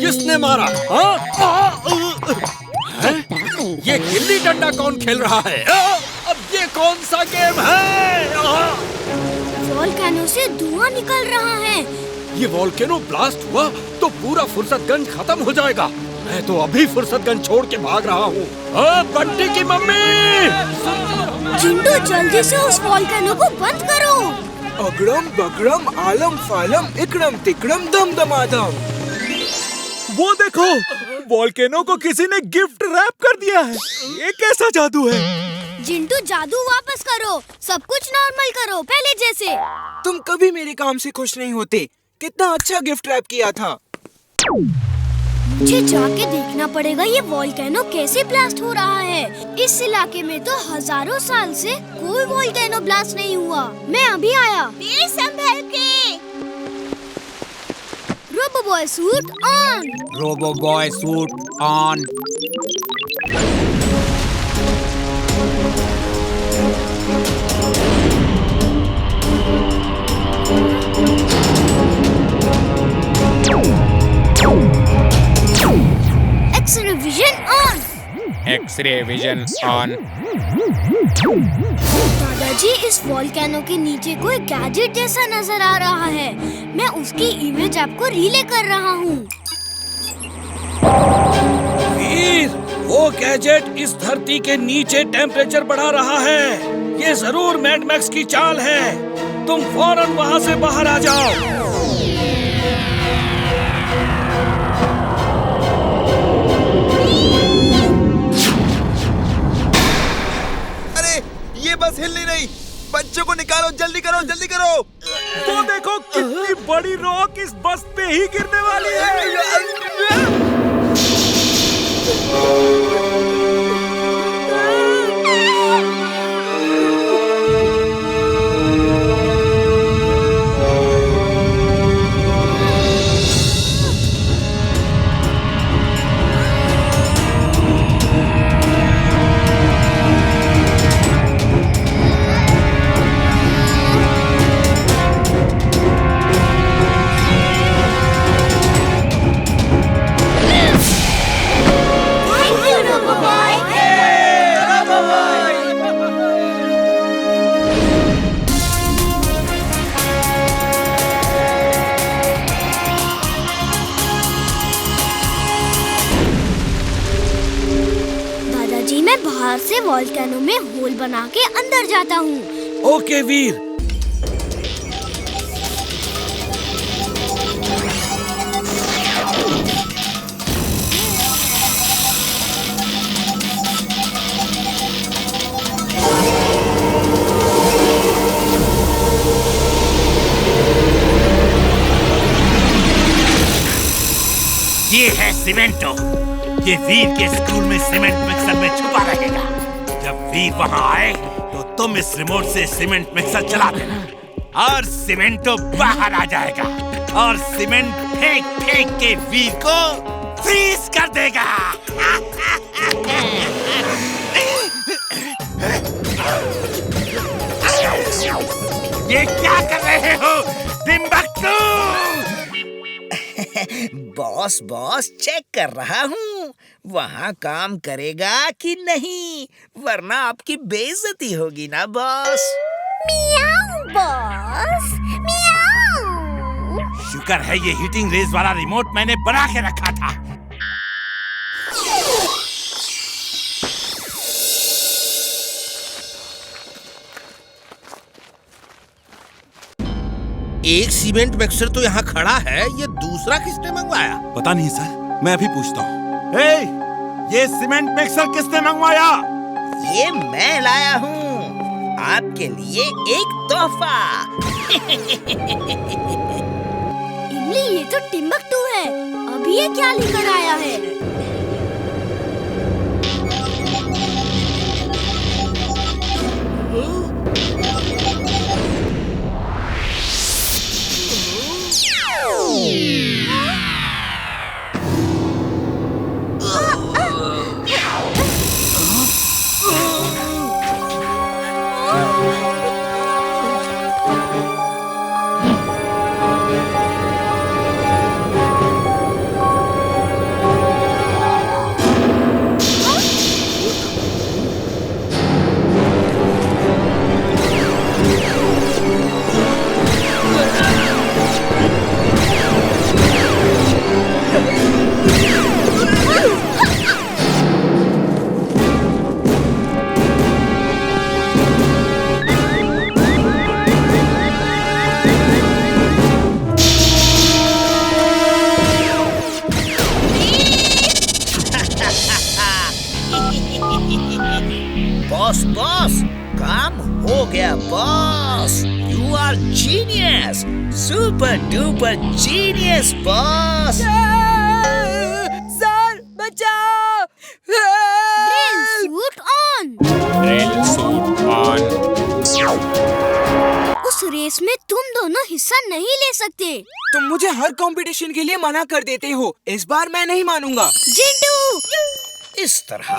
किसने मारा? ये गिल्ली डंडा कौन खेल रहा है? अब ये कौन सा गेम है? वोल्केनो से धुआं निकल रहा है। ये वोल्केनो ब्लास्ट हुआ तो पूरा फुर्सतगंज खत्म हो जाएगा। मैं तो अभी फुर्सतगंज छोड़ के भाग रहा हूँ। बंटी की मम्मी! जिंटू जल्दी से उस वोल्केनो को बंद करो। अगड़म बगड़म आलम फालम इकड़म तिकड़म दम दमादम। वो देखो, वोल्केनो को किसी ने गिफ्ट रैप कर दिया है। ये कैसा जादू है? जिंटू जादू वापस करो, सब कुछ नॉर्मल करो पहले जैसे। तुम कभी मेरे काम से खुश नहीं होते। कितना अच्छा गिफ्ट रैप किया था। मुझे जाके देखना पड़ेगा ये वोल्केनो कैसे ब्लास्ट हो रहा है। इस इलाके में तो हजारों साल से कोई वोल्केनो ब्लास्ट नहीं हुआ। मैं अभी आया। संभल के। Robo boy suit on. Robo boy suit on. X-ray vision on. X-ray vision on. दादाजी, इस वोल्केनो के नीचे कोई गैजेट जैसा नजर आ रहा है। मैं उसकी इमेज आपको रिले कर रहा हूँ। वीर, वो गैजेट इस धरती के नीचे टेम्परेचर बढ़ा रहा है। ये जरूर मैड मैक्स की चाल है। तुम फौरन वहाँ से बाहर आ जाओ। ये बस हिल नहीं रही। बच्चों को निकालो, जल्दी करो, जल्दी करो। वो देखो, कितनी बड़ी रॉक इस बस पे ही गिरने वाली है। बाहर से वोल्केनो में होल बना के अंदर जाता हूँ। ओके वीर। ये है सीमेंटो। ये वीर के स्कूल में सीमेंट मिक्सर में छुपा रहेगा। जब वीर वहाँ आए तो तुम इस रिमोट से सीमेंट मिक्सर चला देना और सीमेंटो बाहर आ जाएगा और सीमेंट फेंक फेंक के वीर को फ्रीज कर देगा। ये क्या कर रहे हो टिम्बक्टू? बॉस चेक कर रहा हूँ वहाँ काम करेगा कि नहीं, वरना आपकी बेइज्जती होगी ना बॉस। मियाऊ बॉस, मियाऊ। शुक्र है ये हीटिंग रेज वाला रिमोट मैंने बना के रखा था। एक सीमेंट मिक्सर तो यहाँ खड़ा है, ये दूसरा किसने मंगवाया? पता नहीं सर, मैं अभी पूछता हूँ। ये सीमेंट मिक्सर किसने मंगवाया? ये मैं लाया हूँ आपके लिए एक तोहफा। इमली, ये तो टिम्बक्टू है। अभी ये क्या लेकर आया है? Super duper genius boss. Sir बचाओ। Drill suit on. उस रेस में तुम दोनों हिस्सा नहीं ले सकते। तुम मुझे हर कंपटीशन के लिए मना कर देते हो, इस बार मैं नहीं मानूंगा। जिंटू! इस तरह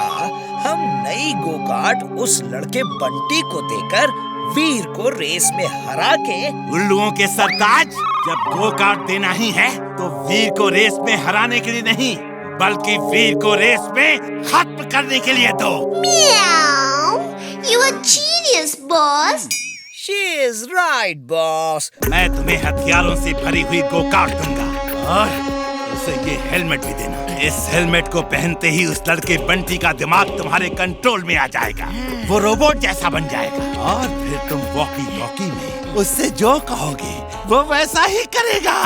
हम नई गो कार्ट उस लड़के बंटी को देकर वीर को रेस में हरा के। उल्लुओं के सरताज, जब गो कार्ट देना ही है तो वीर को रेस में हराने के लिए नहीं, बल्कि वीर को रेस में खत्म करने के लिए दो। You are genius, boss. She is right, boss. मैं तुम्हें हथियारों से भरी हुई गो कार्ट दूंगा और उसे ये हेलमेट भी देना। इस हेलमेट को पहनते ही उस लड़के बंटी का दिमाग तुम्हारे कंट्रोल में आ जाएगा। वो रोबोट जैसा बन जाएगा और फिर तुम वॉकी टॉकी में उससे जो कहोगे वो वैसा ही करेगा।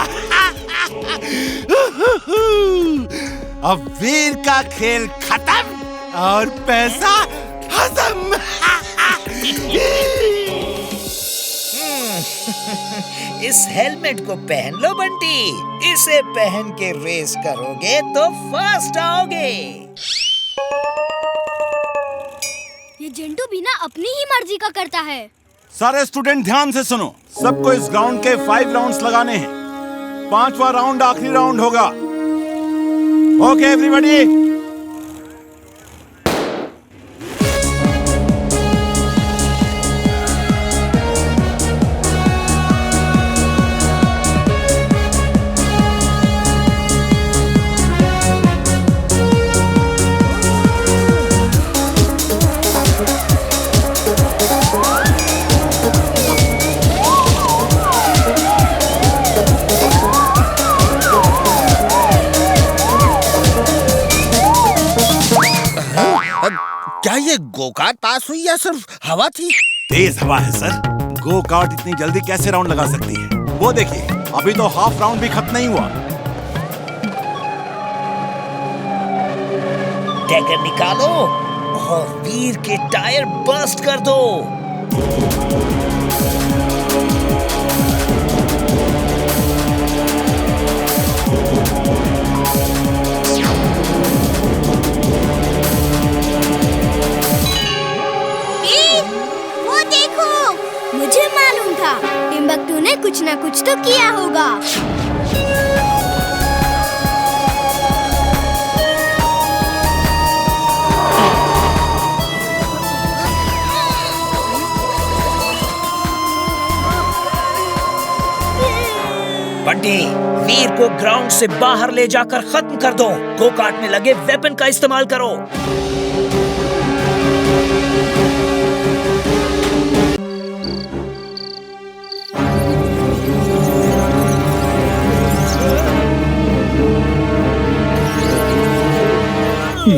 अब वीर का खेल खत्म और पैसा हजम। इस हेलमेट को पहन लो बंटी, इसे पहन के रेस करोगे तो फर्स्ट आओगे। ये जिंटू बिना अपनी ही मर्जी का करता है। सारे स्टूडेंट ध्यान से सुनो, सबको इस ग्राउंड के 5 राउंड्स लगाने हैं। 5वां राउंड आखिरी राउंड होगा। Okay everybody. क्या ये गो कार्ट पास हुई या सिर्फ हवा थी? तेज हवा है सर। गो कार्ट इतनी जल्दी कैसे राउंड लगा सकती है? वो देखिए, अभी तो हाफ राउंड भी खत्म नहीं हुआ। टैगर निकालो और वीर के टायर बर्स्ट कर दो। मुझे मालूम था टिम्बकटू ने कुछ ना कुछ तो किया होगा। बंटी, वीर को ग्राउंड से बाहर ले जाकर खत्म कर दो। गो कार्ट में लगे वेपन का इस्तेमाल करो।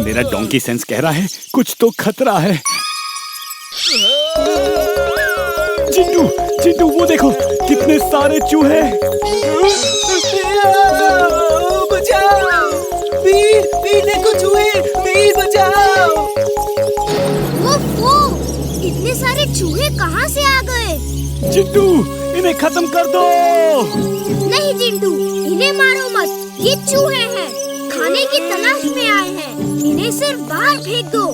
मेरा डोंकी सेंस कह रहा है कुछ तो खतरा है। चिंटू, चिंटू वो देखो कितने सारे चूहे। बचाओ! वीर, वीर देखो चूहे, वीर बचाओ! वो इतने सारे चूहे कहाँ से आ गए? चिंटू, इन्हें खत्म कर दो। नहीं चिंटू, इन्हें मारो मत। ये चूहे हैं, खाने की तलाश में आए हैं। इन्हें सिर्फ बाहर फेंक दो।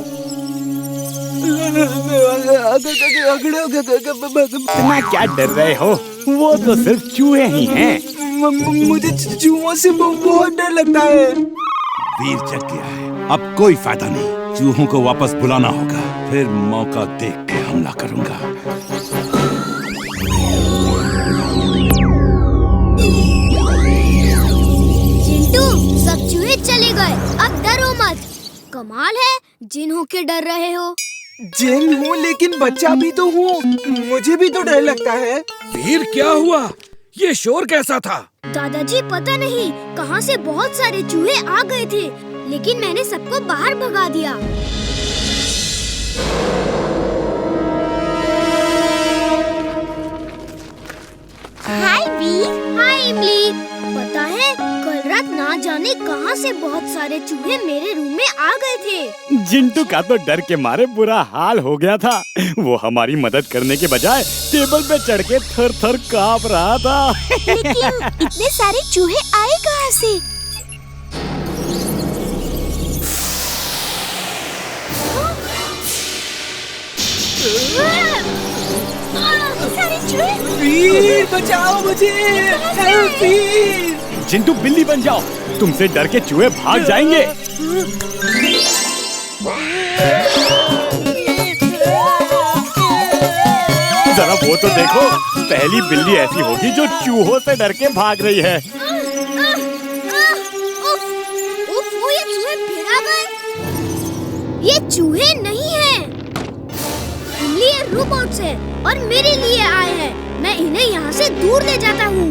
इतना क्या डर रहे हो? वो तो सिर्फ चूहे ही हैं। मुझे चूहों से बहुत डर लगता है। वीर जग गया है, अब कोई फायदा नहीं। चूहों को वापस बुलाना होगा, फिर मौका देख के हमला करूंगा। चिंटू, सब चूहे चले गए, अब डरो मत। कमाल है, जिन होके डर रहे हो। जिन हूँ लेकिन बच्चा भी तो हूँ, मुझे भी तो डर लगता है। वीर क्या हुआ? ये शोर कैसा था? दादाजी पता नहीं कहाँ से बहुत सारे चूहे आ गए थे, लेकिन मैंने सबको बाहर भगा दिया। हाय वीर। हाय इमली। पता है कल रात ना जाने कहां से बहुत सारे चूहे मेरे रूम में आ गए थे। जिंटू का तो डर के मारे बुरा हाल हो गया था। वो हमारी मदद करने के बजाय टेबल पे चढ़ के थर-थर कांप रहा था। लेकिन इतने सारे चूहे आए कहां से? सारे चूहे! वीर बचाओ मुझे, हेल्प वीर! जिंटू बिल्ली बन जाओ, तुमसे डर के चूहे भाग जाएंगे। जरा वो तो देखो, पहली बिल्ली ऐसी होगी जो चूहों से डर के भाग रही है। वो ये चूहे फिर आ गए। ये चूहे नहीं हैं, इमली ये रोबोट्स है और मेरे लिए आए हैं। मैं इन्हें यहाँ से दूर ले जाता हूँ।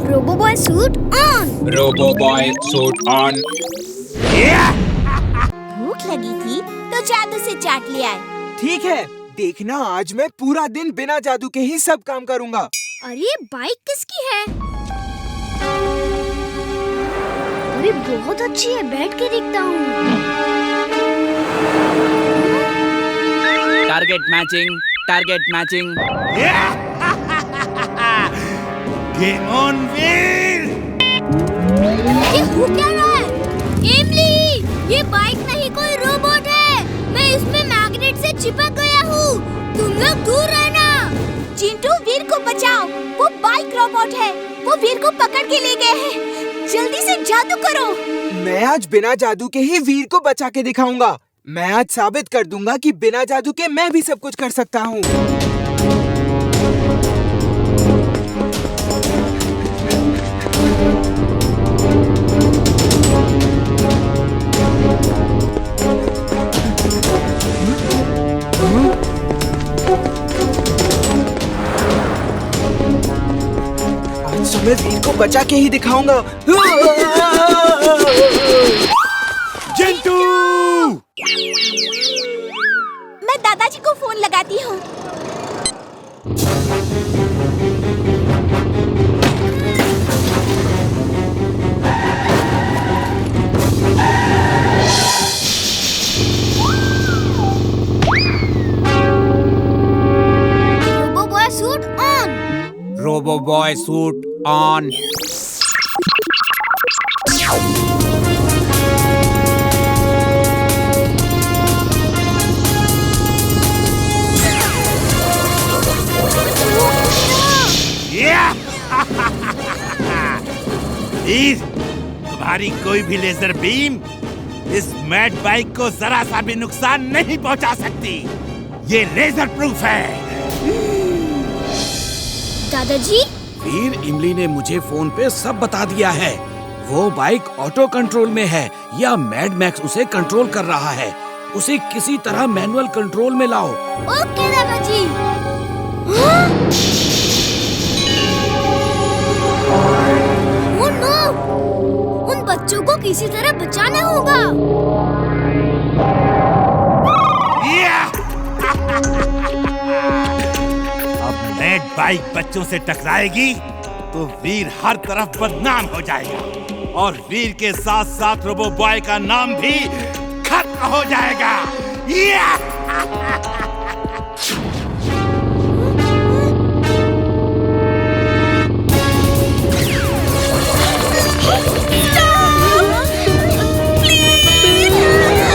Robo boy suit on. Robo boy suit on. भूख लगी थी तो जादू से चाट ले आए। ठीक है, देखना आज मैं पूरा दिन बिना जादू के ही सब काम करूँगा। अरे बाइक किसकी है? अरे बहुत अच्छी है, बैठ के देखता हूँ। Target matching, target matching. Game on Veer! ये हो क्या रहा है? एमली, ये बाइक नहीं कोई रोबोट है। मैं इसमें मैग्नेट से चिपक गया हूँ। तुम लोग दूर रहना। चिंटू, वीर को बचाओ, वो बाइक रोबोट है। वो वीर को पकड़ के ले गए हैं। जल्दी से जादू करो। मैं आज बिना जादू के ही वीर को बचा के दिखाऊंगा। मैं आज साबित कर दूंगा कि बिना जादू के मैं भी सब कुछ कर सकता हूँ। मैं वीर को बचा के ही दिखाऊंगा। जिंटू! मैं दादाजी को फोन लगाती हूँ। Robo boy suit on. Robo boy suit on. Veer, तुम्हारी कोई भी लेजर बीम इस मैड बाइक को जरा सा भी नुकसान नहीं पहुंचा सकती। ये लेजर प्रूफ है। दादाजी, वीर, इमली ने मुझे फोन पे सब बता दिया है। वो बाइक ऑटो कंट्रोल में है या मैड मैक्स उसे कंट्रोल कर रहा है। उसे किसी तरह मैनुअल कंट्रोल में लाओ। ओके दादाजी। Oh no! उन बच्चों को किसी तरह बचाना होगा। अब मैड बाइक बच्चों से टकराएगी तो वीर हर तरफ बदनाम हो जाएगा और वीर के साथ साथ रोबो बॉय का नाम भी खत्म हो जाएगा।